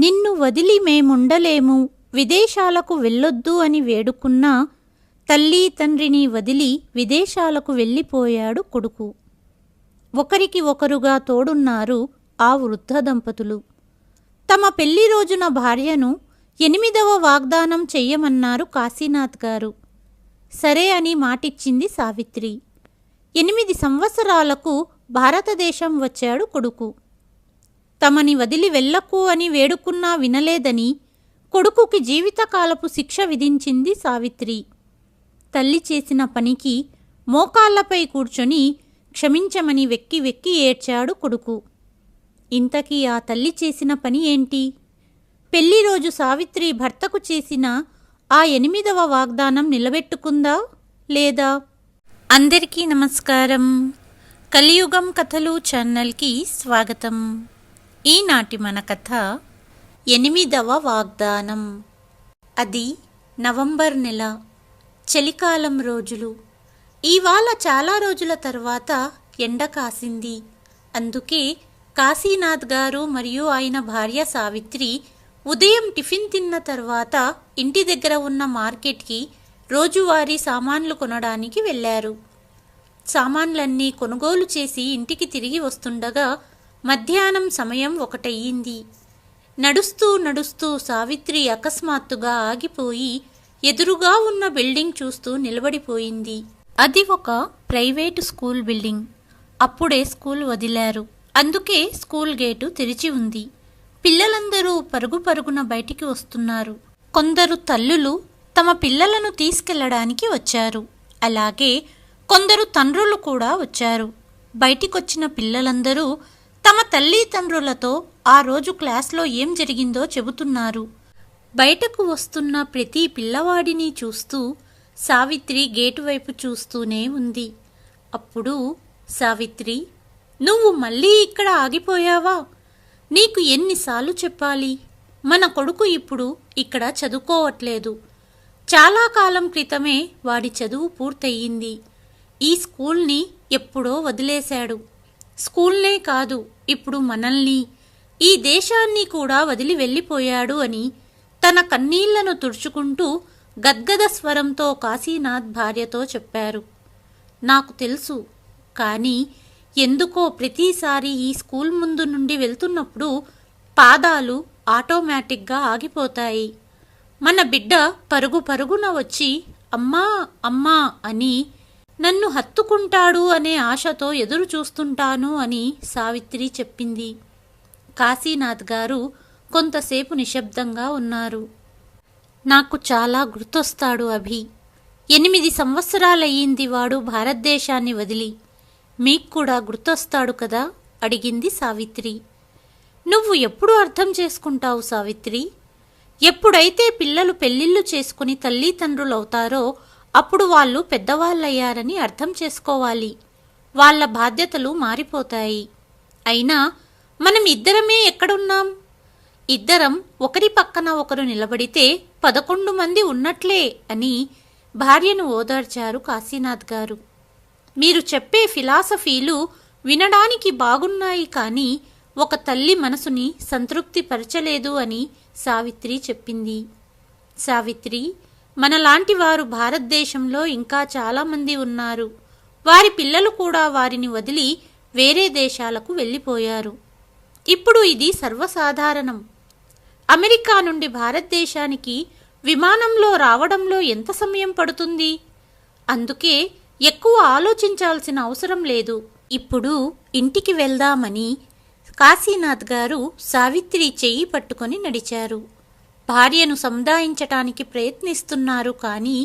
నిన్ను వదిలి మేముండలేము, విదేశాలకు వెళ్ళొద్దు అని వేడుకున్నా తల్లి తండ్రిని వదిలి విదేశాలకు వెళ్ళిపోయాడు కొడుకు. ఒకరికి ఒకరుగా తోడున్నారు ఆ వృద్ధ దంపతులు. తమ పెళ్లి రోజున భార్యను 8వ వాగ్దానం చెయ్యమన్నారు కాశీనాథ్ గారు. సరే అని మాటిచ్చింది సావిత్రి. 8 సంవత్సరాలకు భారతదేశం వచ్చాడు కొడుకు. తమని వదిలి వెళ్ళకు అని వేడుకున్నా వినలేదని కొడుకుకి జీవితకాలపు శిక్ష విధించింది సావిత్రి. తల్లి చేసిన పనికి మోకాళ్లపై కూర్చొని క్షమించమని వెక్కి వెక్కి ఏడ్చాడు కొడుకు. ఇంతకీ ఆ తల్లి చేసిన పని ఏంటి? పెళ్లిరోజు సావిత్రి భర్తకు చేసిన ఆ 8వ వాగ్దానం నిలబెట్టుకుందా లేదా? అందరికీ నమస్కారం. కలియుగం కథలు ఛానల్కి స్వాగతం. ఈనాటి మన కథ 8వ వాగ్దానం. అది నవంబర్ నెల, చలికాలం రోజులు. ఇవాళ చాలా రోజుల తర్వాత ఎండ కాసింది. అందుకే కాశీనాథ్ గారు మరియు ఆయన భార్య సావిత్రి ఉదయం టిఫిన్ తిన్న తర్వాత ఇంటి దగ్గర ఉన్న మార్కెట్కి రోజువారీ సామాన్లు కొనడానికి వెళ్ళారు. సామాన్లన్నీ కొనుగోలు చేసి ఇంటికి తిరిగి వస్తుండగా మధ్యాహ్నం సమయం 1 అయ్యింది. నడుస్తూ నడుస్తూ సావిత్రి అకస్మాత్తుగా ఆగిపోయి ఎదురుగా ఉన్న బిల్డింగ్ చూస్తూ నిలబడిపోయింది. అది ఒక ప్రైవేటు స్కూల్ బిల్డింగ్. అప్పుడే స్కూల్ వదిలారు. అందుకే స్కూల్ గేటు తెరిచి ఉంది. పిల్లలందరూ పరుగు పరుగున బయటికి వస్తున్నారు. కొందరు తల్లులు తమ పిల్లలను తీసుకెళ్లడానికి వచ్చారు. అలాగే కొందరు తండ్రులు కూడా వచ్చారు. బయటికొచ్చిన పిల్లలందరూ తమ తల్లిదండ్రులతో ఆ రోజు క్లాస్లో ఏం జరిగిందో చెబుతున్నారు. బయటకు వస్తున్న ప్రతి పిల్లవాడిని చూస్తూ సావిత్రి గేటు వైపు చూస్తూనే ఉంది. అప్పుడు సావిత్రి, నువ్వు మళ్ళీ ఇక్కడ ఆగిపోయావా? నీకు ఎన్నిసార్లు చెప్పాలి? మన కొడుకు ఇప్పుడు ఇక్కడ చదువుకోవట్లేదు. చాలా కాలం క్రితమే వాడి చదువు పూర్తయింది. ఈ స్కూల్ని ఎప్పుడో వదిలేశాడు. స్కూల్నే కాదు, ఇప్పుడు మనల్ని, ఈ దేశాన్ని కూడా వదిలి వెళ్ళిపోయాడు అని తన కన్నీళ్లను తుడుచుకుంటూ గద్గద స్వరంతో కాశీనాథ్ భార్యతో చెప్పారు. నాకు తెలుసు, కానీ ఎందుకో ప్రతిసారి ఈ స్కూల్ ముందు నుండి వెళ్తున్నప్పుడు పాదాలు ఆటోమేటిక్గా ఆగిపోతాయి. మన బిడ్డ పరుగు పరుగున వచ్చి అమ్మా అమ్మా అని నన్ను హత్తుకుంటాడు అనే ఆశతో ఎదురు చూస్తుంటాను అని సావిత్రి చెప్పింది. కాశీనాథ్ గారు కొంతసేపు నిశ్శబ్దంగా ఉన్నారు. నాకు చాలా గుర్తొస్తాడు అభి. 8 సంవత్సరాలయ్యింది వాడు భారతదేశాన్ని వదిలి. మీకు కూడా గుర్తొస్తాడు కదా? అడిగింది సావిత్రి. నువ్వు ఎప్పుడు అర్థం చేసుకుంటావు సావిత్రి? ఎప్పుడైతే పిల్లలు పెళ్లిళ్ళు చేసుకుని తల్లిదండ్రులవుతారో అప్పుడు వాళ్ళు పెద్దవాళ్ళయ్యారని అర్థం చేసుకోవాలి. వాళ్ళ బాధ్యతలు మారిపోతాయి. అయినా మనం ఇద్దరమే ఎక్కడున్నాం? ఇద్దరం ఒకరి పక్కన ఒకరు నిలబడితే 11 మంది ఉన్నట్లే అని భార్యను ఓదార్చారు కాశీనాథ్ గారు. మీరు చెప్పే ఫిలాసఫీలు వినడానికి బాగున్నాయి, కానీ ఒక తల్లి మనసుని సంతృప్తి పరచలేదు అని సావిత్రి చెప్పింది. సావిత్రి, మనలాంటి వారు భారతదేశంలో ఇంకా చాలామంది ఉన్నారు. వారి పిల్లలు కూడా వారిని వదిలి వేరే దేశాలకు వెళ్ళిపోయారు. ఇప్పుడు ఇది సర్వసాధారణం. అమెరికా నుండి భారతదేశానికి విమానంలో రావడంలో ఎంత సమయం పడుతుంది? అందుకే ఎక్కువ ఆలోచించాల్సిన అవసరం లేదు. ఇప్పుడు ఇంటికి వెళ్దామని కాశీనాథ్ గారు సావిత్రి చెయ్యి పట్టుకొని నడిచారు. భార్యను సముదాయించటానికి ప్రయత్నిస్తున్నారు, కానీ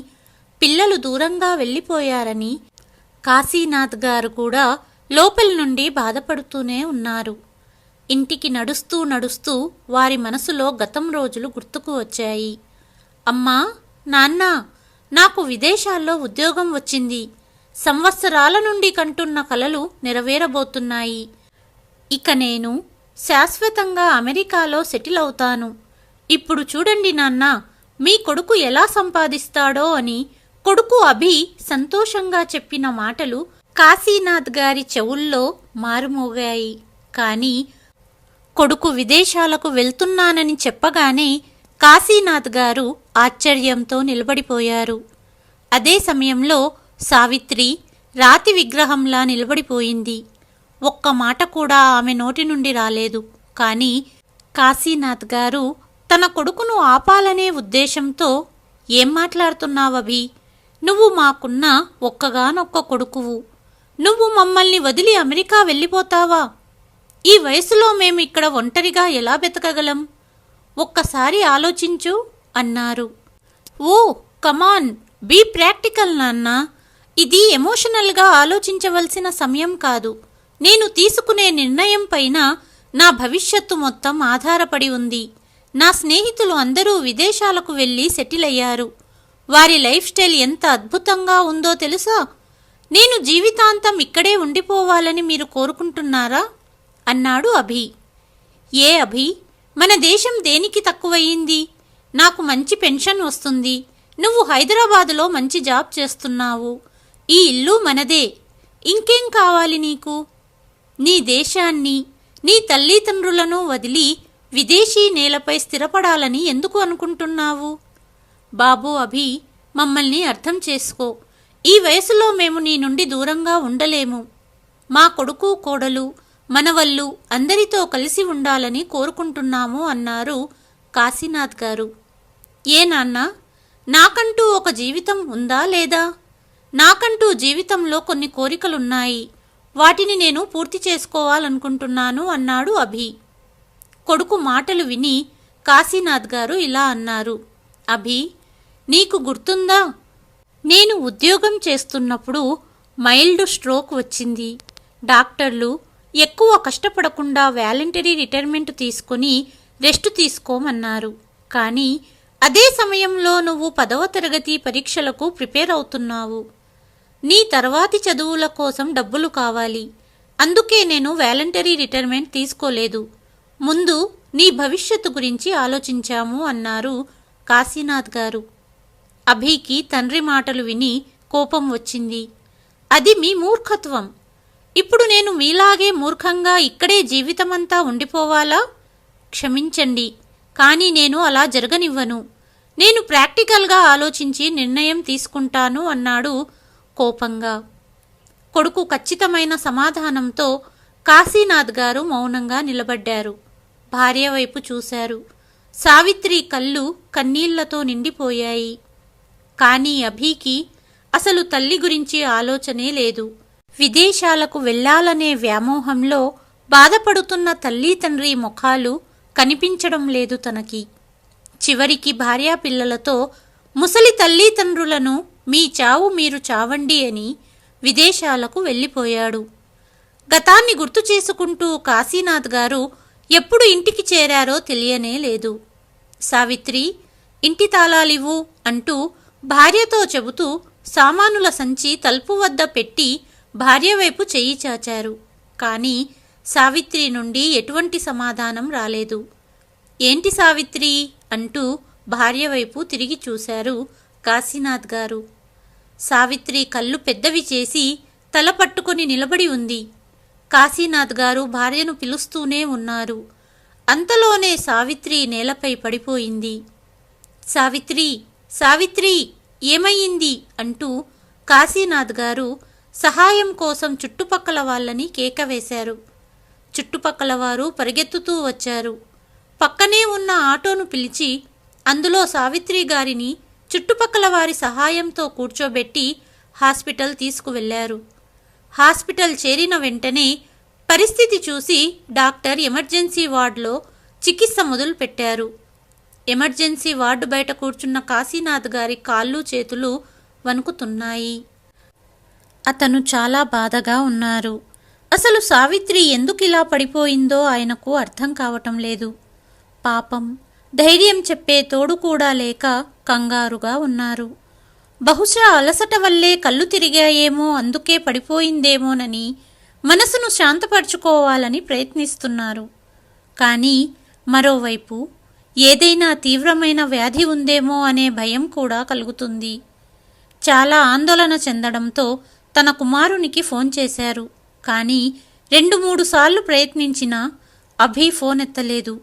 పిల్లలు దూరంగా వెళ్ళిపోయారని కాశీనాథ్ గారు కూడా లోపల నుండి బాధపడుతూనే ఉన్నారు. ఇంటికి నడుస్తూ నడుస్తూ వారి మనసులో గతం రోజులు గుర్తుకు వచ్చాయి. అమ్మా, నాన్న, నాకు విదేశాల్లో ఉద్యోగం వచ్చింది. సంవత్సరాల నుండి కంటున్న కలలు నెరవేరబోతున్నాయి. ఇక నేను శాశ్వతంగా అమెరికాలో సెటిల్ అవుతాను. ఇప్పుడు చూడండి నాన్న, మీ కొడుకు ఎలా సంపాదిస్తాడో అని కొడుకు అభి సంతోషంగా చెప్పిన మాటలు కాశీనాథ్ గారి చెవుల్లో మారుమోగాయి. కానీ కొడుకు విదేశాలకు వెళ్తున్నానని చెప్పగానే కాశీనాథ్ గారు ఆశ్చర్యంతో నిలబడిపోయారు. అదే సమయంలో సావిత్రి రాతి విగ్రహంలా నిలబడిపోయింది. ఒక్క మాట కూడా ఆమె నోటి నుండి రాలేదు. కానీ కాశీనాథ్ గారు తన కొడుకును ఆపాలనే ఉద్దేశంతో, ఏం మాట్లాడుతున్నావభి? నువ్వు మాకున్న ఒక్కగానొక్క కొడుకువు. నువ్వు మమ్మల్ని వదిలి అమెరికా వెళ్ళిపోతావా? ఈ వయసులో మేము ఇక్కడ ఒంటరిగా ఎలా బతకగలం? ఒక్కసారి ఆలోచించు అన్నారు. ఓ కమాన్, బీ ప్రాక్టికల్ నాన్న. ఇది ఎమోషనల్గా ఆలోచించవలసిన సమయం కాదు. నేను తీసుకునే నిర్ణయం పైన నా భవిష్యత్తు మొత్తం ఆధారపడి ఉంది. నా స్నేహితులు అందరూ విదేశాలకు వెళ్ళి సెటిల్ అయ్యారు. వారి లైఫ్ స్టైల్ ఎంత అద్భుతంగా ఉందో తెలుసా? నేను జీవితాంతం ఇక్కడే ఉండిపోవాలని మీరు కోరుకుంటున్నారా అన్నాడు అభి. ఏ అభి, మన దేశం దేనికి తక్కువయ్యింది? నాకు మంచి పెన్షన్ వస్తుంది. నువ్వు హైదరాబాదులో మంచి జాబ్ చేస్తున్నావు. ఈ ఇల్లు మనదే. ఇంకేం కావాలి నీకు? నీ దేశాన్ని, నీ తల్లిదండ్రులను వదిలి విదేశీ నేలపై స్థిరపడాలని ఎందుకు అనుకుంటున్నావు? బాబు అభి, మమ్మల్ని అర్థం చేసుకో. ఈ వయసులో మేము నీ నుండి దూరంగా ఉండలేము. మా కొడుకు, కోడలు, మనవళ్ళు అందరితో కలిసి ఉండాలని కోరుకుంటున్నాము అన్నారు కాశీనాథ్ గారు. ఏ నాన్న, నాకంటూ ఒక జీవితం ఉందా లేదా? నాకంటూ జీవితంలో కొన్ని కోరికలున్నాయి. వాటిని నేను పూర్తి చేసుకోవాలనుకుంటున్నాను అన్నాడు అభి. కొడుకు మాటలు విని కాశీనాథ్ గారు ఇలా అన్నారు. అభి, నీకు గుర్తుందా? నేను ఉద్యోగం చేస్తున్నప్పుడు మైల్డ్ స్ట్రోక్ వచ్చింది. డాక్టర్లు ఎక్కువ కష్టపడకుండా వాలంటరీ రిటైర్మెంట్ తీసుకుని రెస్ట్ తీసుకోమన్నారు. కానీ అదే సమయంలో నువ్వు 10వ తరగతి పరీక్షలకు ప్రిపేర్ అవుతున్నావు. నీ తర్వాతి చదువుల కోసం డబ్బులు కావాలి. అందుకే నేను వాలంటరీ రిటైర్మెంట్ తీసుకోలేదు. ముందు నీ భవిష్యత్తు గురించి ఆలోచించాము అన్నారు కాశీనాథ్ గారు. అభికి తండ్రి మాటలు విని కోపం వచ్చింది. అది మీ మూర్ఖత్వం. ఇప్పుడు నేను మీలాగే మూర్ఖంగా ఇక్కడే జీవితమంతా ఉండిపోవాలా? క్షమించండి, కానీ నేను అలా జరగనివ్వను. నేను ప్రాక్టికల్గా ఆలోచించి నిర్ణయం తీసుకుంటాను అన్నాడు కోపంగా. కొడుకు ఖచ్చితమైన సమాధానంతో కాశీనాథ్ గారు మౌనంగా నిలబడ్డారు. భార్య వైపు చూశారు. సావిత్రి కళ్ళు కన్నీళ్లతో నిండిపోయాయి. కానీ అభికి అసలు తల్లి గురించి ఆలోచనే లేదు. విదేశాలకు వెళ్లాలనే వ్యామోహంలో బాధపడుతున్న తల్లి తండ్రి ముఖాలు కనిపించడం లేదు తనకి. చివరికి భార్యాపిల్లలతో ముసలి తల్లిదండ్రులను మీ చావు మీరు చావండి అని విదేశాలకు వెళ్ళిపోయాడు. గతాన్ని గుర్తు చేసుకుంటూ కాశీనాథ్ గారు ఎప్పుడు ఇంటికి చేరారో తెలియనే లేదు. సావిత్రి, ఇంటి తాళాలివ్వు అంటూ భార్యతో చెబుతూ సామానుల సంచి తలుపు వద్ద పెట్టి భార్య వైపు చెయ్యి చాచారు. కానీ సావిత్రి నుండి ఎటువంటి సమాధానం రాలేదు. ఏంటి సావిత్రి అంటూ భార్య వైపు తిరిగి చూశారు కాశీనాథ్ గారు. సావిత్రి కళ్ళు పెద్దవి చేసి తల పట్టుకొని నిలబడి ఉంది. కాశీనాథ్ గారు భార్యను పిలుస్తూనే ఉన్నారు. అంతలోనే సావిత్రి నేలపై పడిపోయింది. సావిత్రి, సావిత్రి, ఏమయ్యింది అంటూ కాశీనాథ్ గారు సహాయం కోసం చుట్టుపక్కల వాళ్ళని కేకవేశారు. చుట్టుపక్కల వారు పరిగెత్తుతూ వచ్చారు. పక్కనే ఉన్న ఆటోను పిలిచి అందులో సావిత్రి గారిని చుట్టుపక్కల వారి సహాయంతో కూర్చోబెట్టి హాస్పిటల్ తీసుకువెళ్లారు. హాస్పిటల్ చేరిన వెంటనే పరిస్థితి చూసి డాక్టర్ ఎమర్జెన్సీ వార్డులో చికిత్స మొదలుపెట్టారు. ఎమర్జెన్సీ వార్డు బయట కూర్చున్న కాశీనాథ్ గారి కాళ్ళు చేతులు వణుకుతున్నాయి. అతను చాలా బాధగా ఉన్నారు. అసలు సావిత్రి ఎందుకిలా పడిపోయిందో ఆయనకు అర్థం కావటం లేదు. పాపం, ధైర్యం చెప్పే తోడు కూడా లేక కంగారుగా ఉన్నారు. బహుశా అలసట వల్లే కళ్ళు తిరిగాయేమో, అందుకే పడిపోయిందేమోనని మనసును శాంతపరచుకోవాలని ప్రయత్నిస్తున్నారు. కానీ మరోవైపు ఏదైనా తీవ్రమైన వ్యాధి ఉందేమో అనే భయం కూడా కలుగుతుంది. చాలా ఆందోళన చెందడంతో తన కుమారునికి ఫోన్ చేశారు. కానీ 2-3 సార్లు ప్రయత్నించినా అభి ఫోన్ ఎత్తలేదు.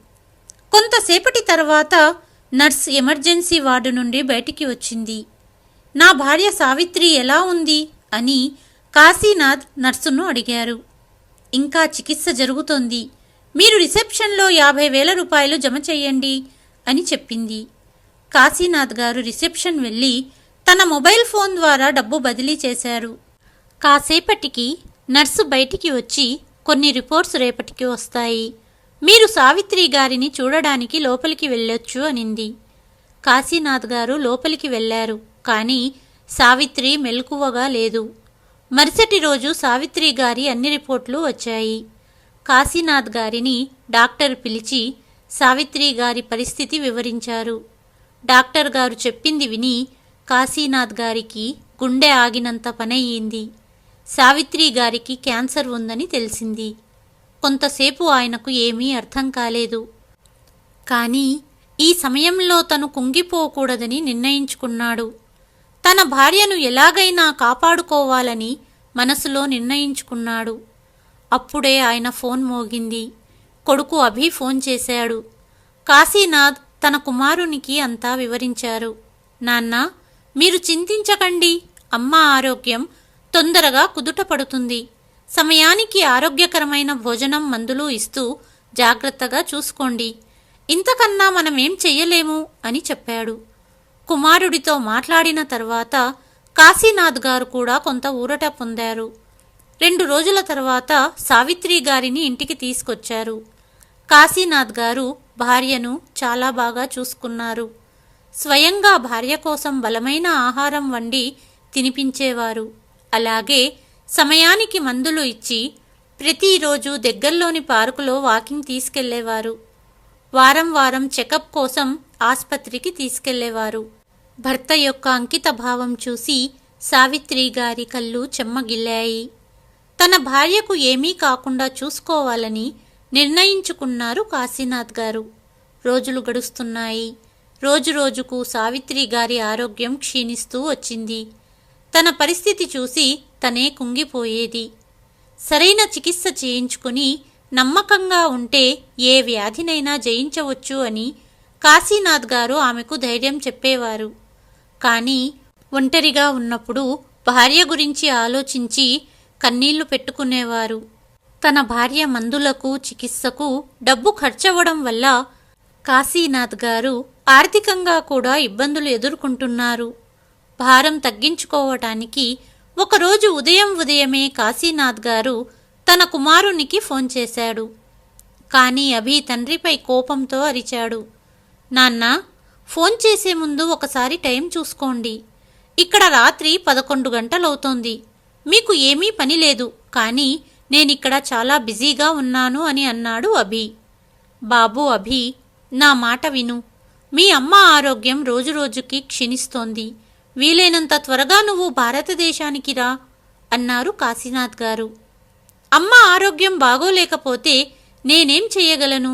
కొంతసేపటి తర్వాత నర్స్ ఎమర్జెన్సీ వార్డు నుండి బయటికి వచ్చింది. నా భార్య సావిత్రి ఎలా ఉంది అని కాశీనాథ్ నర్సును అడిగారు. ఇంకా చికిత్స జరుగుతోంది. మీరు రిసెప్షన్లో 50,000 రూపాయలు జమ చెయ్యండి అని చెప్పింది. కాశీనాథ్ గారు రిసెప్షన్ వెళ్ళి తన మొబైల్ ఫోన్ ద్వారా డబ్బు బదిలీ చేశారు. కాసేపటికి నర్సు బయటికి వచ్చి, కొన్ని రిపోర్ట్స్ రేపటికి వస్తాయి, మీరు సావిత్రి గారిని చూడడానికి లోపలికి వెళ్ళొచ్చు అనింది. కాశీనాథ్ గారు లోపలికి వెళ్ళారు. కానీ సావిత్రి మెలకువగా లేదు. మరుసటి రోజు సావిత్రి గారి అన్ని రిపోర్ట్లు వచ్చాయి. కాశీనాథ్ గారిని డాక్టర్ పిలిచి సావిత్రి గారి పరిస్థితి వివరించారు. డాక్టర్ గారు చెప్పింది విని కాశీనాథ్ గారికి గుండె ఆగినంత పనయ్యింది. సావిత్రి గారికి క్యాన్సర్ ఉందని తెలిసింది. కొంతసేపు ఆయనకు ఏమీ అర్థం కాలేదు. కానీ ఈ సమయంలో తను కుంగిపోకూడదని నిర్ణయించుకున్నాడు. తన భార్యను ఎలాగైనా కాపాడుకోవాలని మనసులో నిర్ణయించుకున్నాడు. అప్పుడే ఆయన ఫోన్ మోగింది. కొడుకు అభి ఫోన్ చేశాడు. కాశీనాథ్ తన కుమారునికి అంతా వివరించారు. నాన్న, మీరు చింతించకండి. అమ్మ ఆరోగ్యం తొందరగా కుదుటపడుతుంది. సమయానికి ఆరోగ్యకరమైన భోజనం, మందులు ఇస్తూ జాగ్రత్తగా చూసుకోండి. ఇంతకన్నా మనమేం చెయ్యలేము అని చెప్పాడు. కుమారుడితో మాట్లాడిన తర్వాత కాశీనాథ్ గారు కూడా కొంత ఊరట పొందారు. 2 రోజుల తర్వాత సావిత్రి గారిని ఇంటికి తీసుకొచ్చారు. కాశీనాథ్ గారు భార్యను చాలా బాగా చూసుకున్నారు. స్వయంగా భార్య కోసం బలమైన ఆహారం వండి తినిపించేవారు. అలాగే సమయానికి మందులు ఇచ్చి ప్రతిరోజు దగ్గరలోని పార్కులో వాకింగ్ తీసుకెళ్లేవారు. వారం వారం చెకప్ కోసం ఆస్పత్రికి తీసుకెళ్లేవారు. భర్త యొక్క అంకిత భావం చూసి సావిత్రి గారి కళ్ళు చెమ్మగిల్లాయి. తన భార్యకు ఏమీ కాకుండా చూసుకోవాలని నిర్ణయించుకున్నారు కాశీనాథ్ గారు. రోజులు గడుస్తున్నాయి. రోజురోజుకు సావిత్రి గారి ఆరోగ్యం క్షీణిస్తూ వచ్చింది. తన పరిస్థితి చూసి తనే కుంగిపోయేది. సరైన చికిత్స చేయించుకుని నమ్మకంగా ఉంటే ఏ వ్యాధినైనా జయించవచ్చు అని కాశీనాథ్ గారు ఆమెకు ధైర్యం చెప్పేవారు. కానీ ఒంటరిగా ఉన్నప్పుడు భార్య గురించి ఆలోచించి కన్నీళ్లు పెట్టుకునేవారు. తన భార్య మందులకు, చికిత్సకు డబ్బు ఖర్చవడం వల్ల కాశీనాథ్ గారు ఆర్థికంగా కూడా ఇబ్బందులు ఎదుర్కొంటున్నారు. భారం తగ్గించుకోవటానికి ఒకరోజు ఉదయమే కాశీనాథ్ గారు తన కుమారునికి ఫోన్ చేశాడు. కానీ అభి తండ్రిపై కోపంతో అరిచాడు. నాన్న, ఫోన్ చేసే ముందు ఒకసారి టైం చూసుకోండి. ఇక్కడ రాత్రి 11 గంటలవుతోంది. మీకు ఏమీ పని లేదు, కానీ నేనిక్కడ చాలా బిజీగా ఉన్నాను అని అన్నాడు అభి. బాబు అభి, నా మాట విను. మీ అమ్మ ఆరోగ్యం రోజురోజుకి క్షీణిస్తోంది. వీలైనంత త్వరగా నువ్వు భారతదేశానికి రా అన్నారు కాశీనాథ్ గారు. అమ్మ ఆరోగ్యం బాగోలేకపోతే నేనేం చెయ్యగలను?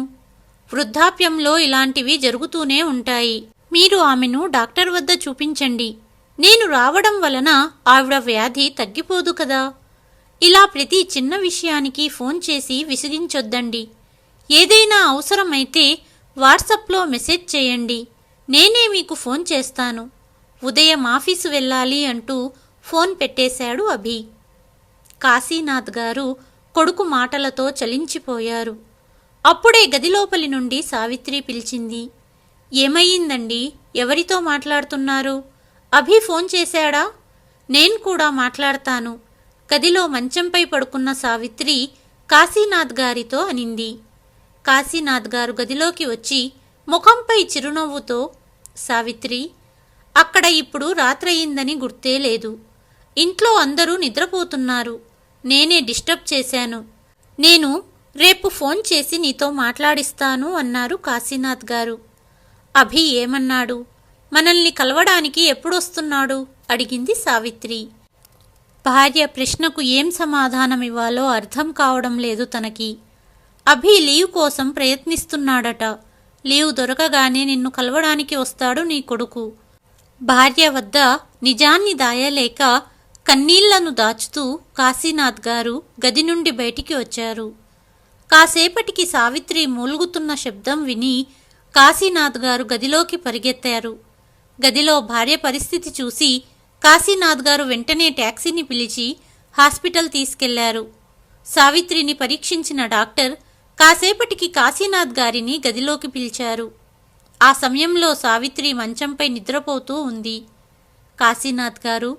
వృద్ధాప్యంలో ఇలాంటివి జరుగుతూనే ఉంటాయి. మీరు ఆమెను డాక్టర్ వద్ద చూపించండి. నేను రావడం వలన ఆవిడ వ్యాధి తగ్గిపోదు కదా. ఇలా ప్రతి చిన్న విషయానికి ఫోన్ చేసి విసిగించొద్దండి. ఏదైనా అవసరమైతే వాట్సాప్లో మెసేజ్ చేయండి. నేనే మీకు ఫోన్ చేస్తాను. ఉదయం ఆఫీసు వెళ్ళాలి అంటూ ఫోన్ పెట్టేశాడు అభి. కాశీనాథ్ గారు కొడుకు మాటలతో చలించిపోయారు. అప్పుడే గదిలోపలి నుండి సావిత్రి పిలిచింది. ఏమయ్యిందండి? ఎవరితో మాట్లాడుతున్నారు? అభి ఫోన్ చేశాడా? నేను కూడా మాట్లాడతాను. గదిలో మంచంపై పడుకున్న సావిత్రి కాశీనాథ్ గారితో అనింది. కాశీనాథ్ గారు గదిలోకి వచ్చి ముఖంపై చిరునవ్వుతో, సావిత్రి, అక్కడ ఇప్పుడు రాత్రయిందని గుర్తే లేదు. ఇంట్లో అందరూ నిద్రపోతున్నారు. నేనే డిస్టర్బ్ చేశాను. నేను రేపు ఫోన్ చేసి నీతో మాట్లాడిస్తాను అన్నారు కాశీనాథ్ గారు. అభి ఏమన్నాడు? మనల్ని కలవడానికి ఎప్పుడొస్తున్నాడు అడిగింది సావిత్రి. భార్య ప్రశ్నకు ఏం సమాధానమివ్వాలో అర్థం కావడం లేదు తనకి. అభి లీవ్ కోసం ప్రయత్నిస్తున్నాడట. లీవ్ దొరకగానే నిన్ను కలవడానికి వస్తాడు నీ కొడుకు. భార్య వద్ద నిజాన్ని దాయలేక కన్నీళ్లను దాచుతూ కాశీనాథ్ గారు గది నుండి బయటికి వచ్చారు. కాసేపటికి సావిత్రి మూలుగుతున్న శబ్దం విని కాశీనాథ్ గారు గదిలోకి పరిగెత్తారు. గదిలో భార్య పరిస్థితి చూసి కాశీనాథ్ గారు వెంటనే ట్యాక్సీని పిలిచి హాస్పిటల్ తీసుకెళ్లారు. సావిత్రిని పరీక్షించిన డాక్టర్ కాసేపటికి కాశీనాథ్ గారిని గదిలోకి పిలిచారు. ఆ సమయంలో సావిత్రి మంచంపై నిద్రపోతూ ఉంది. కాశీనాథ్ గారు,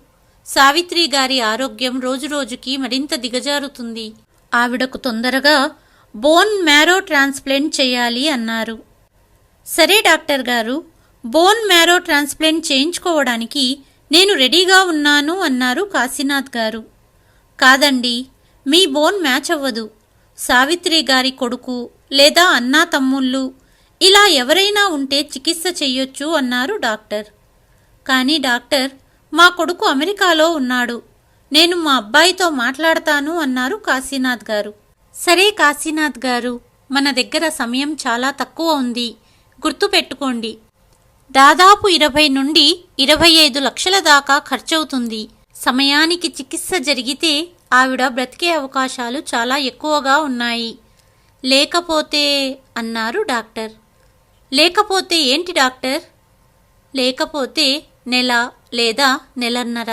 సావిత్రి గారి ఆరోగ్యం రోజురోజుకి మరింత దిగజారుతుంది. ఆవిడకు తొందరగా బోన్ మ్యారో ట్రాన్స్ప్లాంట్ చేయాలి అన్నారు. సరే డాక్టర్ గారు, బోన్ మ్యారో ట్రాన్స్ప్లాంట్ చేయించుకోవడానికి నేను రెడీగా ఉన్నాను అన్నారు కాశీనాథ్ గారు. కాదండి, మీ బోన్ మ్యాచ్ అవ్వదు. సావిత్రి గారి కొడుకు లేదా అన్నా తమ్ముళ్ళు ఇలా ఎవరైనా ఉంటే చికిత్స చెయ్యొచ్చు అన్నారు డాక్టర్. కానీ డాక్టర్, మా కొడుకు అమెరికాలో ఉన్నాడు, నేను మా అబ్బాయితో మాట్లాడతాను అన్నారు కాశీనాథ్ గారు. సరే కాశీనాథ్ గారు, మన దగ్గర సమయం చాలా తక్కువ ఉంది, గుర్తుపెట్టుకోండి. దాదాపు 20 నుండి 25 లక్షల దాకా ఖర్చవుతుంది. సమయానికి చికిత్స జరిగితే ఆవిడ బ్రతికే అవకాశాలు చాలా ఎక్కువగా ఉన్నాయి. లేకపోతే అన్నారు డాక్టర్. లేకపోతే ఏంటి డాక్టర్? లేకపోతే నెల లేదా నెలన్నర,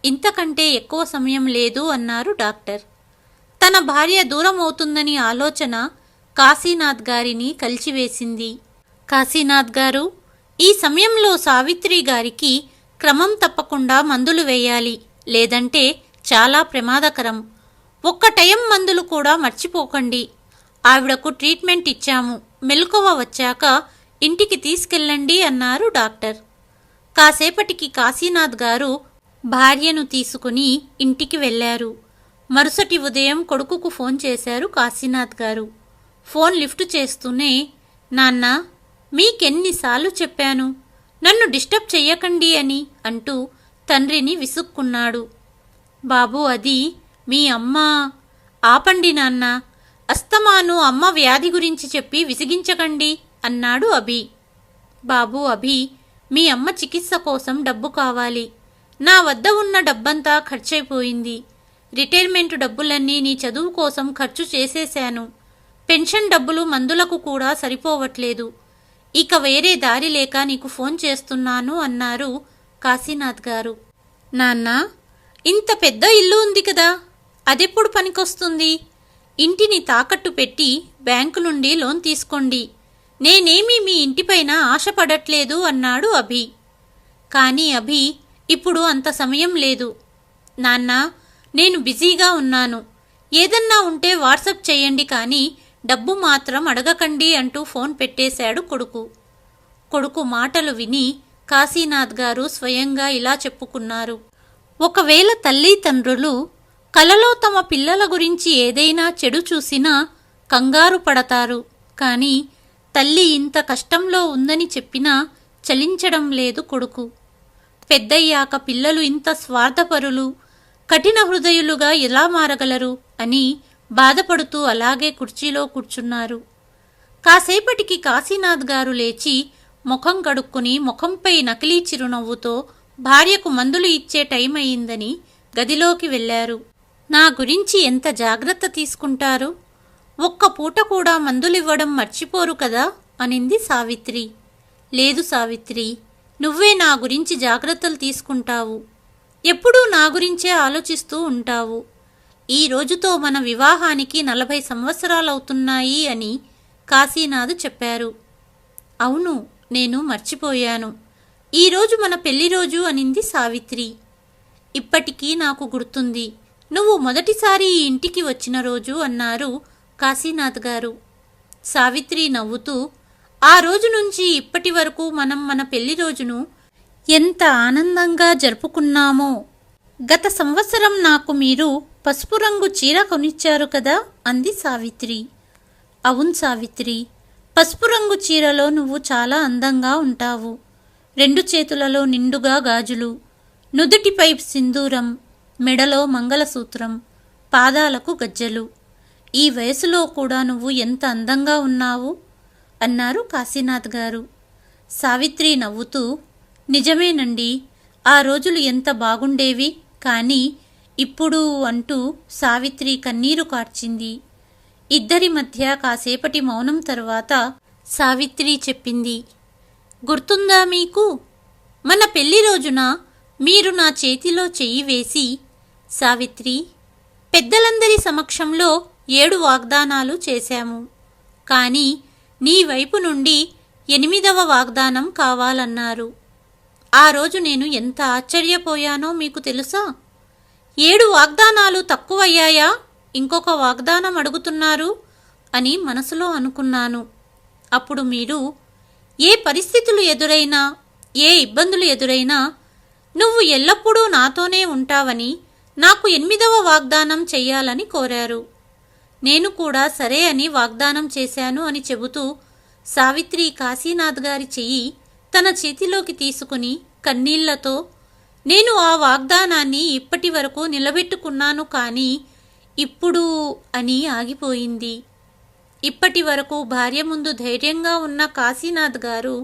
ఇంతకంటే ఎక్కువ సమయం లేదు అన్నారు డాక్టర్. తన భార్య దూరం అవుతుందని ఆలోచన కాశీనాథ్ గారిని కలిచివేసింది. కాశీనాథ్ గారు, ఈ సమయంలో సావిత్రి గారికి క్రమం తప్పకుండా మందులు వేయాలి, లేదంటే చాలా ప్రమాదకరం. ఒక్క టైం మందులు కూడా మర్చిపోకండి. ఆవిడకు ట్రీట్మెంట్ ఇచ్చాము, మెలకువ వచ్చాక ఇంటికి తీసుకెళ్ళండి అన్నారు డాక్టర్. కాసేపటికి కాశీనాథ్ గారు భార్యను తీసుకుని ఇంటికి వెళ్ళారు. మరుసటి ఉదయం కొడుకుకు ఫోన్ చేశారు కాశీనాథ్ గారు. ఫోన్ లిఫ్ట్ చేస్తూనే, నాన్న, మీకెన్నిసార్లు చెప్పాను నన్ను డిస్టర్బ్ చెయ్యకండి అని అంటూ తండ్రిని విసుక్కున్నాడు. బాబు, అది మీ అమ్మ. ఆపండి నాన్న, అస్తమాను అమ్మ వ్యాధి గురించి చెప్పి విసిగించకండి అన్నాడు అభి. బాబు అభి, మీ అమ్మ చికిత్స కోసం డబ్బు కావాలి. నా వద్ద ఉన్న డబ్బంతా ఖర్చయిపోయింది. రిటైర్మెంట్ డబ్బులన్నీ నీ చదువు కోసం ఖర్చు చేసేశాను. పెన్షన్ డబ్బులు మందులకు కూడా సరిపోవట్లేదు. ఇక వేరే దారి లేక నీకు ఫోన్ చేస్తున్నాను అన్నారు కాశీనాథ్ గారు. నాన్న, ఇంత పెద్ద ఇల్లు ఉంది కదా, అదెప్పుడు పనికొస్తుంది? ఇంటిని తాకట్టు పెట్టి బ్యాంకు నుండి లోన్ తీసుకోండి. నేనేమీ మీ ఇంటిపైన ఆశపడట్లేదు అన్నాడు అభి. కానీ అభి, ఇప్పుడు అంత సమయం లేదు. నాన్న, నేను బిజీగా ఉన్నాను. ఏదన్నా ఉంటే వాట్సప్ చేయండి, కానీ డబ్బు మాత్రం అడగకండి అంటూ ఫోన్ పెట్టేశాడు కొడుకు. కొడుకు మాటలు విని కాశీనాథ్ గారు స్వయంగా ఇలా చెప్పుకున్నారు. ఒకవేళ తల్లిదండ్రులు కలలో తమ పిల్లల గురించి ఏదైనా చెడు చూసినా కంగారు పడతారు. కానీ తల్లి ఇంత కష్టంలో ఉందని చెప్పినా చలించడం లేదు కొడుకు. పెద్దయ్యాక పిల్లలు ఇంత స్వార్థపరులు, కఠిన హృదయులుగా ఎలా మారగలరు అని బాధపడుతూ అలాగే కుర్చీలో కూర్చున్నారు. కాసేపటికి కాశీనాథ్ గారు లేచి ముఖం కడుక్కుని ముఖంపై నకిలీ చిరునవ్వుతో భార్యకు మందులు ఇచ్చే టైం అయిందని గదిలోకి వెళ్ళారు. నా గురించి ఎంత జాగ్రత్త తీసుకుంటారు, ఒక్క పూట కూడా మందులివ్వడం మర్చిపోరు కదా అనింది సావిత్రి. లేదు సావిత్రి, నువ్వే నా గురించి జాగ్రత్తలు తీసుకుంటావు, ఎప్పుడూ నా గురించే ఆలోచిస్తూ ఉంటావు. ఈ రోజుతో మన వివాహానికి 40 సంవత్సరాలవుతున్నాయి అని కాశీనాథ్ చెప్పారు. అవును, నేను మర్చిపోయాను. ఈరోజు మన పెళ్లి రోజు అనింది సావిత్రి. ఇప్పటికీ నాకు గుర్తుంది, నువ్వు మొదటిసారి ఈ ఇంటికి వచ్చిన రోజు అన్నారు కాశీనాథ్ గారు. సావిత్రి నవ్వుతూ, ఆ రోజు నుంచి ఇప్పటి వరకు మనం మన పెళ్లి రోజును ఎంత ఆనందంగా జరుపుకున్నామో. గత సంవత్సరం నాకు మీరు పసుపు రంగు చీర కొనిచ్చారు కదా అంది సావిత్రి. అవును సావిత్రి, పసుపు రంగు చీరలో నువ్వు చాలా అందంగా ఉంటావు. 2 చేతులలో నిండుగా గాజులు, నుదుటిపై సింధూరం, మెడలో మంగళసూత్రం, పాదాలకు గజ్జెలు. ఈ వయసులో కూడా నువ్వు ఎంత అందంగా ఉన్నావు అన్నారు కాశీనాథ్ గారు. సావిత్రి నవ్వుతూ, నిజమేనండి, ఆ రోజులు ఎంత బాగుండేవి, కానీ ఇప్పుడు అంటూ సావిత్రి కన్నీరు కార్చింది. ఇద్దరి మధ్య కాసేపటి మౌనం తరువాత సావిత్రి చెప్పింది, గుర్తుందా మీకు? మన పెళ్లి రోజున మీరు నా చేతిలో చెయ్యి వేసి, సావిత్రి, పెద్దలందరి సమక్షంలో 7 వాగ్దానాలు చేశాము. కానీ నీ వైపు నుండి 8వ వాగ్దానం కావాలన్నారు. ఆ రోజు నేను ఎంత ఆశ్చర్యపోయానో మీకు తెలుసా? 7 వాగ్దానాలు తక్కువయ్యాయా, ఇంకొక వాగ్దానం అడుగుతున్నారు అని మనసులో అనుకున్నాను. అప్పుడు మీరు ఏ పరిస్థితులు ఎదురైనా, ఏ ఇబ్బందులు ఎదురైనా నువ్వు ఎల్లప్పుడూ నాతోనే ఉంటావని నాకు 8వ వాగ్దానం చెయ్యాలని కోరారు. నేను కూడా సరే అని వాగ్దానం చేశాను అని చెబుతూ సావిత్రి కాశీనాథ్ గారి చెయ్యి తన చేతిలోకి తీసుకుని కన్నీళ్లతో, నేను ఆ వాగ్దానాన్ని ఇప్పటి వరకు నిలబెట్టుకున్నాను, కానీ ఇప్పుడు అని ఆగిపోయింది. ఇప్పటి వరకు భార్య ముందు ధైర్యంగా ఉన్న కాశీనాథ్ గారు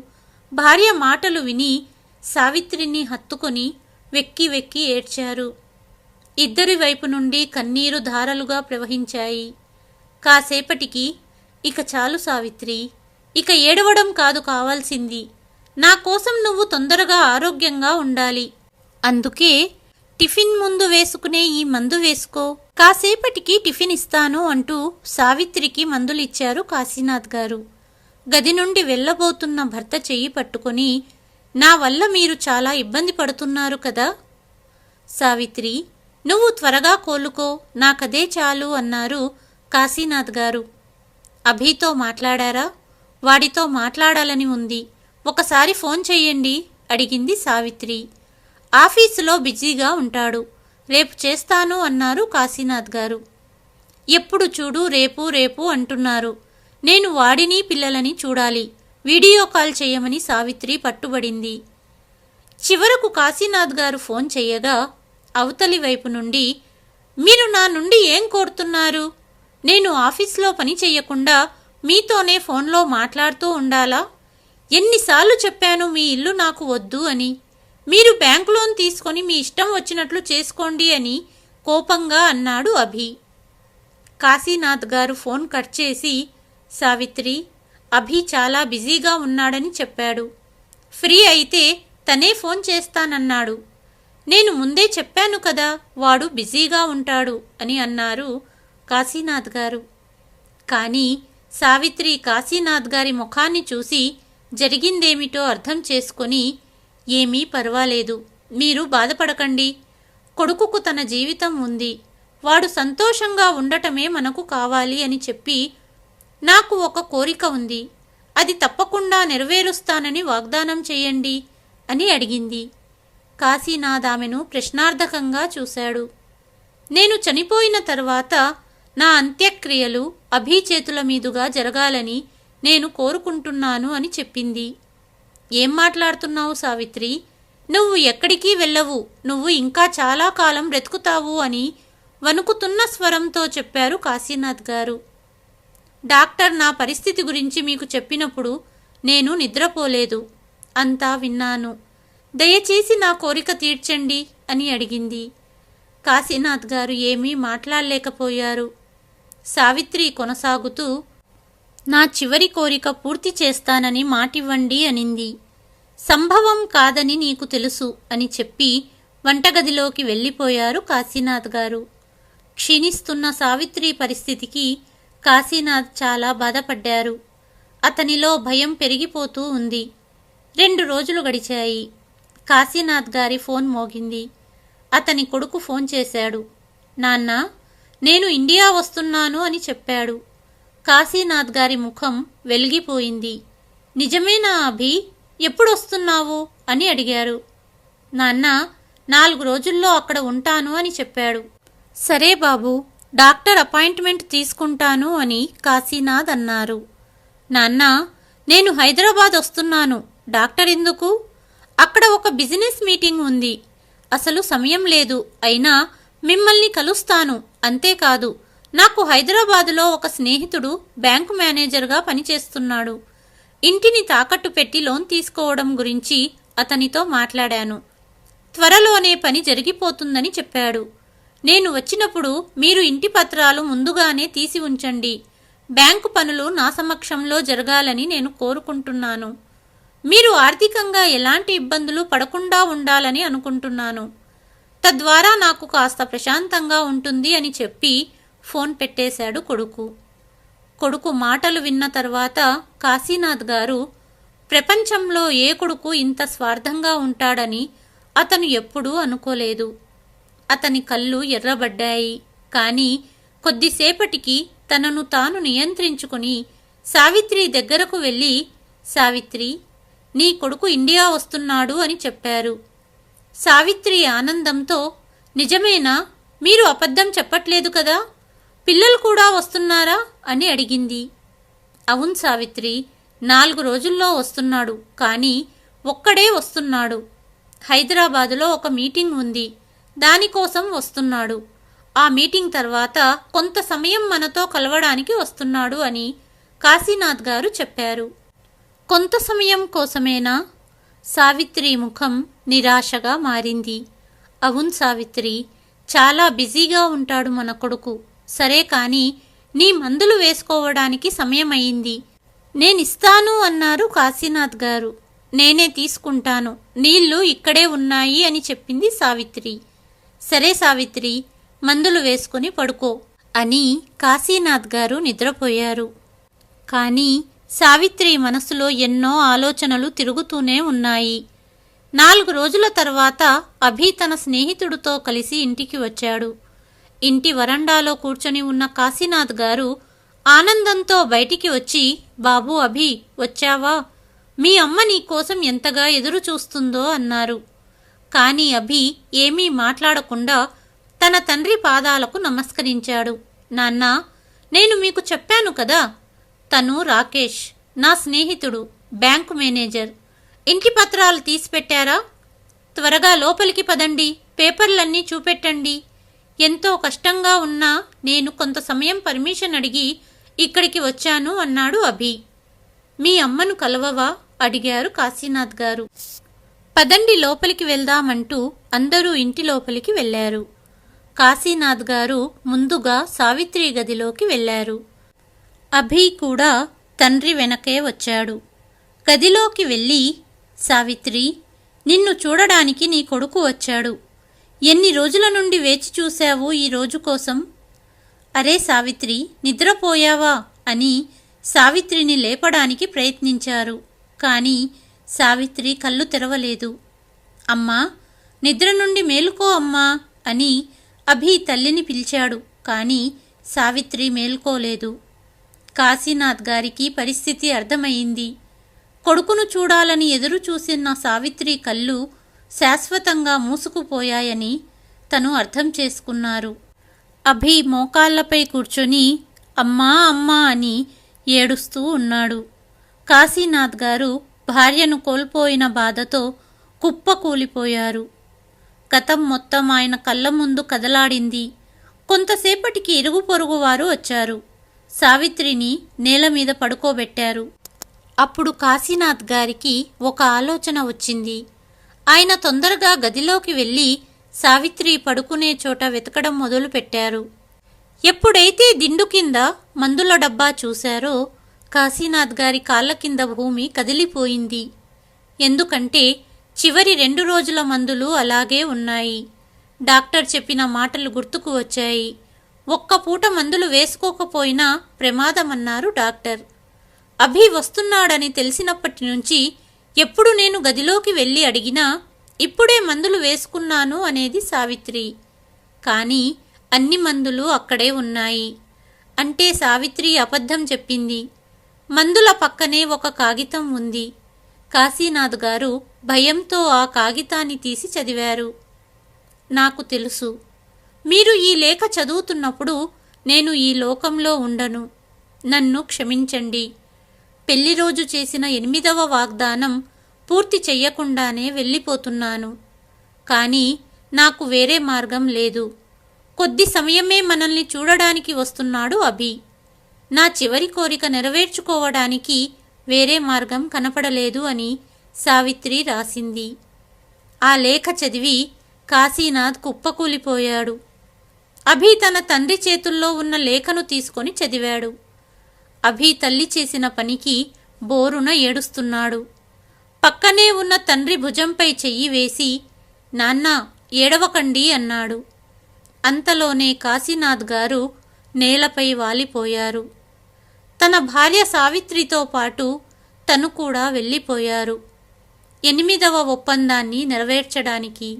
భార్య మాటలు విని సావిత్రిని హత్తుకొని వెక్కి వెక్కి ఏడ్చారు. ఇద్దరి వైపు నుండి కన్నీరు ధారలుగా ప్రవహించాయి. కాసేపటికి, ఇక చాలు సావిత్రి, ఇక ఏడవడం కాదు కావాల్సింది, నా కోసం నువ్వు తొందరగా ఆరోగ్యంగా ఉండాలి. అందుకే టిఫిన్ ముందు వేసుకునే ఈ మందు వేసుకో, కాసేపటికి టిఫిన్ ఇస్తాను అంటూ సావిత్రికి మందులిచ్చారు కాశీనాథ్ గారు. గది నుండి వెళ్ళబోతున్న భర్త చెయ్యి పట్టుకొని, నా వల్ల మీరు చాలా ఇబ్బంది పడుతున్నారు కదా సావిత్రి, నువ్వు త్వరగా కోలుకో, నాకదే చాలు అన్నారు కాశీనాథ్ గారు. అభితో మాట్లాడారా? వాడితో మాట్లాడాలని ఉంది, ఒకసారి ఫోన్ చెయ్యండి అడిగింది సావిత్రి. ఆఫీసులో బిజీగా ఉంటాడు, రేపు చేస్తాను అన్నారు కాశీనాథ్ గారు. ఎప్పుడు చూడు రేపు రేపు అంటున్నారు. నేను వాడిని పిల్లలని చూడాలి, వీడియో కాల్ చేయమని సావిత్రి పట్టుబడింది. చివరకు కాశీనాథ్ గారు ఫోన్ చెయ్యగా అవతలి వైపు నుండి, మీరు నా నుండి ఏం కోరుతున్నారు? నేను ఆఫీస్లో పని చెయ్యకుండా మీతోనే ఫోన్లో మాట్లాడుతూ ఉండాలా? ఎన్నిసార్లు చెప్పాను మీ ఇల్లు నాకు వద్దు అని, మీరు బ్యాంక్ లోన్ తీసుకొని మీ ఇష్టం వచ్చినట్లు చేసుకోండి అని కోపంగా అన్నాడు అభి. కాశీనాథ్ గారు ఫోన్ కట్ చేసి, సావిత్రి, అభి చాలా బిజీగా ఉన్నాడని చెప్పాడు, ఫ్రీ అయితే తనే ఫోన్ చేస్తానన్నాడు. నేను ముందే చెప్పాను కదా వాడు బిజీగా ఉంటాడు అని అన్నారు కాశీనాథ్ గారు. కానీ సావిత్రి కాశీనాథ్ గారి ముఖాన్ని చూసి జరిగిందేమిటో అర్థం చేసుకొని, ఏమీ పర్వాలేదు, మీరు బాధపడకండి, కొడుకుకు తన జీవితం ఉంది, వాడు సంతోషంగా ఉండటమే మనకు కావాలి అని చెప్పి, నాకు ఒక కోరిక ఉంది, అది తప్పకుండా నెరవేరుస్తానని వాగ్దానం చేయండి అని అడిగింది. కాశీనాథ్ ఆమెను ప్రశ్నార్థకంగా చూశాడు. నేను చనిపోయిన తర్వాత నా అంత్యక్రియలు అభి చేతుల మీదుగా జరగాలని నేను కోరుకుంటున్నాను అని చెప్పింది. ఏం మాట్లాడుతున్నావు సావిత్రి, నువ్వు ఎక్కడికి వెళ్ళవు, నువ్వు ఇంకా చాలా కాలం బ్రతుకుతావు అని వణుకుతున్న స్వరంతో చెప్పారు కాశీనాథ్ గారు. డాక్టర్ నా పరిస్థితి గురించి మీకు చెప్పినప్పుడు నేను నిద్రపోలేదు, అంతా విన్నాను, దయచేసి నా కోరిక తీర్చండి అని అడిగింది. కాశీనాథ్ గారు ఏమీ మాట్లాడలేకపోయారు. సావిత్రి కొనసాగుతూ, నా చివరి కోరిక పూర్తి చేస్తానని మాటివ్వండి అనింది. సంభవం కాదని నీకు తెలుసు అని చెప్పి వంటగదిలోకి వెళ్ళిపోయారు కాశీనాథ్ గారు. క్షీణిస్తున్న సావిత్రి పరిస్థితికి కాశీనాథ్ చాలా బాధపడ్డారు. అతనిలో భయం పెరిగిపోతూ ఉంది. 2 రోజులు గడిచాయి. కాశీనాథ్ గారి ఫోన్ మోగింది. అతని కొడుకు ఫోన్ చేశాడు. నాన్న, నేను ఇండియా వస్తున్నాను అని చెప్పాడు. కాశీనాథ్ గారి ముఖం వెలిగిపోయింది. నిజమేనా అభి, ఎప్పుడొస్తున్నావు అని అడిగారు. నాన్న, 4 రోజుల్లో అక్కడ ఉంటాను అని చెప్పాడు. సరే బాబు, డాక్టర్ అపాయింట్మెంట్ తీసుకుంటాను అని కాశీనాథ్ అన్నారు. నాన్న, నేను హైదరాబాద్ వస్తున్నాను, డాక్టర్ ఎందుకు? అక్కడ ఒక బిజినెస్ మీటింగ్ ఉంది, అసలు సమయం లేదు, అయినా మిమ్మల్ని కలుస్తాను. అంతేకాదు, నాకు హైదరాబాదులో ఒక స్నేహితుడు బ్యాంకు మేనేజర్గా పనిచేస్తున్నాడు. ఇంటిని తాకట్టు పెట్టి లోన్ తీసుకోవడం గురించి అతనితో మాట్లాడాను. త్వరలోనే పని జరిగిపోతుందని చెప్పాడు. నేను వచ్చినప్పుడు మీరు ఇంటి పత్రాలు ముందుగానే తీసి ఉంచండి, బ్యాంకు పనులు నా సమక్షంలో జరగాలని నేను కోరుకుంటున్నాను. మీరు ఆర్థికంగా ఎలాంటి ఇబ్బందులు పడకుండా ఉండాలని అనుకుంటున్నాను. తద్వారా నాకు కాస్త ప్రశాంతంగా ఉంటుంది అని చెప్పి ఫోన్ పెట్టేశాడు కొడుకు. కొడుకు మాటలు విన్న తర్వాత కాశీనాథ్ గారు ప్రపంచంలో ఏ కొడుకు ఇంత స్వార్థంగా ఉంటాడని అతను ఎప్పుడూ అనుకోలేదు. అతని కళ్ళు ఎర్రబడ్డాయి. కానీ కొద్దిసేపటికి తనను తాను నియంత్రించుకుని సావిత్రి దగ్గరకు వెళ్ళి, సావిత్రి, నీ కొడుకు ఇండియా వస్తున్నాడు అని చెప్పారు. సావిత్రి ఆనందంతో, నిజమేనా? మీరు అబద్ధం చెప్పట్లేదు కదా? పిల్లలు కూడా వస్తున్నారా అని అడిగింది. అవును సావిత్రి, 4 రోజుల్లో వస్తున్నాడు. కానీ ఒక్కడే వస్తున్నాడు. హైదరాబాదులో ఒక మీటింగ్ ఉంది, దానికోసం వస్తున్నాడు. ఆ మీటింగ్ తర్వాత కొంత సమయం మనతో కలవడానికి వస్తున్నాడు అని కాశీనాథ్ గారు చెప్పారు. కొంత సమయం కోసమేనా? సావిత్రి ముఖం నిరాశగా మారింది. అవును సావిత్రి, చాలా బిజీగా ఉంటాడు మన కొడుకు. సరే, కానీ నీ మందులు వేసుకోవడానికి సమయం అయింది. నేనిస్తాను అన్నారు కాశీనాథ్ గారు. నేనే తీసుకుంటాను, నీళ్లు ఇక్కడే ఉన్నాయి అని చెప్పింది సావిత్రి. సరే సావిత్రి, మందులు వేసుకుని పడుకో అని కాశీనాథ్ గారు నిద్రపోయారు. కానీ సావిత్రి మనసులో ఎన్నో ఆలోచనలు తిరుగుతూనే ఉన్నాయి. 4 రోజుల తర్వాత అభి తన స్నేహితుడితో కలిసి ఇంటికి వచ్చాడు. ఇంటి వరండాలో కూర్చొని ఉన్న కాశీనాథ్ గారు ఆనందంతో బయటికి వచ్చి, బాబూ అభి, వచ్చావా? మీ అమ్మ నీ కోసం ఎంతగా ఎదురు చూస్తుందో అన్నారు. కానీ అభి ఏమీ మాట్లాడకుండా తన తండ్రి పాదాలకు నమస్కరించాడు. నాన్నా, నేను మీకు చెప్పాను కదా, తను రాకేష్, నా స్నేహితుడు, బ్యాంకు మేనేజర్. ఇంటి పత్రాలు తీసిపెట్టారా? త్వరగా లోపలికి పదండి, పేపర్లన్నీ చూపెట్టండి. ఎంతో కష్టంగా ఉన్నా నేను కొంత సమయం పర్మిషన్ అడిగి ఇక్కడికి వచ్చాను అన్నాడు అభి. మీ అమ్మను కలవవా అడిగారు కాశీనాథ్ గారు. పదండి లోపలికి వెళ్దామంటూ అందరూ ఇంటి లోపలికి వెళ్లారు. కాశీనాథ్ గారు ముందుగా సావిత్రి గదిలోకి వెళ్లారు. అభి కూడా తండ్రి వెనకే వచ్చాడు. గదిలోకి వెళ్ళి, సావిత్రి, నిన్ను చూడడానికి నీ కొడుకు వచ్చాడు. ఎన్ని రోజుల నుండి వేచి చూశావు ఈ రోజు కోసం? అరే సావిత్రి, నిద్రపోయావా అని సావిత్రిని లేపడానికి ప్రయత్నించారు. కానీ సావిత్రి కళ్ళు తెరవలేదు. అమ్మా, నిద్ర నుండి మేలుకో అమ్మా అని అభి తల్లిని పిలిచాడు. కానీ సావిత్రి మేల్కోలేదు. కాశీనాథ్ గారికి పరిస్థితి అర్థమయ్యింది. కొడుకును చూడాలని ఎదురు చూసిన సావిత్రి కళ్ళు శాశ్వతంగా మూసుకుపోయాయని తను అర్థం చేసుకున్నారు. అభి మోకాళ్లపై కూర్చొని అమ్మా అమ్మా అని ఏడుస్తూ ఉన్నాడు. కాశీనాథ్ గారు భార్యను కోల్పోయిన బాధతో కుప్పకూలిపోయారు. గతం మొత్తం ఆయన కళ్ళ ముందు కదలాడింది. కొంతసేపటికి ఇరుగు పొరుగు వారు వచ్చారు. సావిత్రిని నేల మీద పడుకోబెట్టారు. అప్పుడు కాశీనాథ్ గారికి ఒక ఆలోచన వచ్చింది. ఆయన తొందరగా గదిలోకి వెళ్ళి సావిత్రి పడుకునే చోట వెతకడం మొదలుపెట్టారు. ఎప్పుడైతే దిండు కింద మందుల డబ్బా చూశారో కాశీనాథ్ గారి కాళ్ళ కింద భూమి కదిలిపోయింది. ఎందుకంటే చివరి 2 రోజుల మందులు అలాగే ఉన్నాయి. డాక్టర్ చెప్పిన మాటలు గుర్తుకు వచ్చాయి. ఒక్క పూట మందులు వేసుకోకపోయినా ప్రమాదమన్నారు డాక్టర్. అభి వస్తున్నాడని తెలిసినప్పటి నుంచి ఎప్పుడు నేను గదిలోకి వెళ్ళి అడిగినా ఇప్పుడే మందులు వేసుకున్నాను అనేది సావిత్రి. కానీ అన్ని మందులు అక్కడే ఉన్నాయి. అంటే సావిత్రి అబద్ధం చెప్పింది. మందుల పక్కనే ఒక కాగితం ఉంది. కాశీనాథ్ గారు భయంతో ఆ కాగితాన్ని తీసి చదివారు. నాకు తెలుసు, మీరు ఈ లేఖ చదువుతున్నప్పుడు నేను ఈ లోకంలో ఉండను. నన్ను క్షమించండి. పెళ్లి రోజు చేసిన 8వ వాగ్దానం పూర్తి చెయ్యకుండానే వెళ్ళిపోతున్నాను. కానీ నాకు వేరే మార్గం లేదు. కొద్ది సమయమే మనల్ని చూడడానికి వస్తున్నాడు అభి. నా చివరి కోరిక నెరవేర్చుకోవడానికి వేరే మార్గం కనపడలేదు అని సావిత్రి రాసింది. ఆ లేఖ చదివి కాశీనాథ్ కుప్పకూలిపోయాడు. అభి తన తండ్రి చేతుల్లో ఉన్న లేఖను తీసుకొని చదివాడు. అభి తల్లి చేసిన పనికి బోరున ఏడుస్తున్నాడు. పక్కనే ఉన్న తండ్రి భుజంపై చెయ్యి వేసి, నాన్న ఏడవకండి అన్నాడు. అంతలోనే కాశీనాథ్ గారు నేలపై వాలిపోయారు. తన భార్య సావిత్రితో పాటు తను కూడా వెళ్ళిపోయారు 8వ ఒప్పందాన్ని నెరవేర్చడానికి.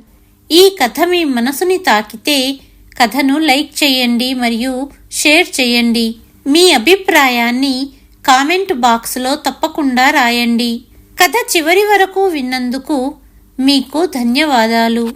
ఈ కథ మీ మనసుని తాకితే కథను లైక్ చేయండి మరియు షేర్ చేయండి. మీ అభిప్రాయాన్ని కామెంట్ బాక్స్లో తప్పకుండా రాయండి. కథ చివరి వరకు విన్నందుకు మీకు ధన్యవాదాలు.